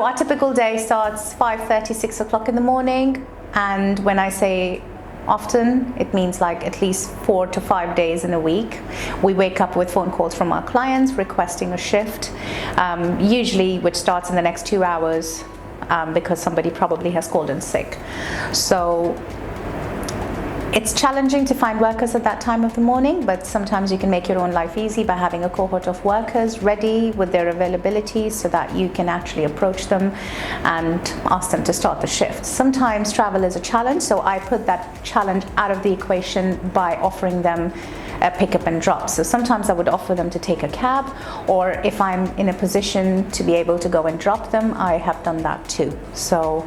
our typical day starts 5:30, 6 o'clock in the morning, and when I say often, it means like at least 4 to 5 days in a week. We wake up with phone calls from our clients requesting a shift, usually which starts in the next 2 hours because somebody probably has called in sick. So it's challenging to find workers at that time of the morning, but sometimes you can make your own life easy by having a cohort of workers ready with their availability so that you can actually approach them and ask them to start the shift. Sometimes travel is a challenge, so I put that challenge out of the equation by offering them a pick up and drop. So sometimes I would offer them to take a cab, or if I'm in a position to be able to go and drop them, I have done that too. So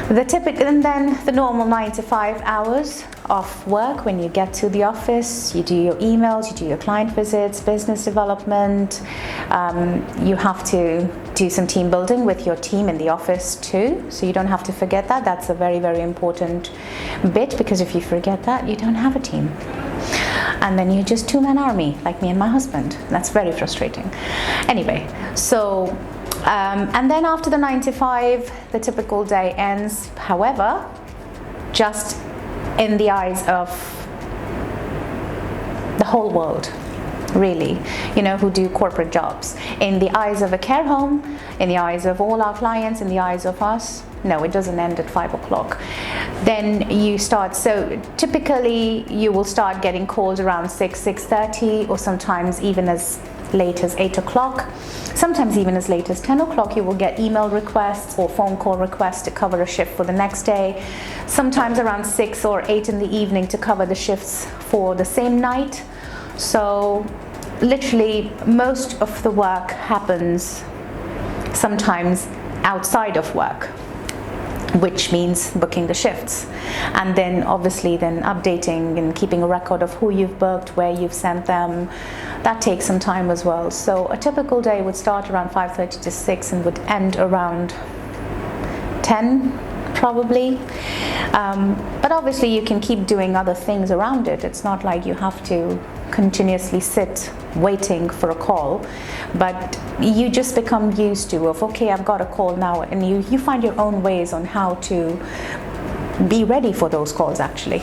and then the normal 9 to 5 hours of work. When you get to the office, you do your emails, you do your client visits, business development. You have to do some team building with your team in the office too, so you don't have to forget that. That's a very, very important bit, because if you forget that, you don't have a team. And then you're just two-man army, like me and my husband. That's very frustrating. Anyway, so and then after the 9 to 5, the typical day ends. However, just in the eyes of the whole world, really, who do corporate jobs. In the eyes of a care home, in the eyes of all our clients, in the eyes of us, no, it doesn't end at 5 o'clock. Then you start, so typically you will start getting calls around 6:30, or sometimes even as late as 8 o'clock. Sometimes even as late as 10 o'clock, you will get email requests or phone call requests to cover a shift for the next day. Sometimes around 6 or 8 in the evening to cover the shifts for the same night. So literally most of the work happens sometimes outside of work, which means booking the shifts, and then obviously then updating and keeping a record of who you've booked, where you've sent them. That takes some time as well. So a typical day would start around 5:30 to 6 and would end around 10 probably. But obviously you can keep doing other things around it. It's not like you have to continuously sit waiting for a call, but you just become used to okay, I've got a call now, and you find your own ways on how to be ready for those calls actually.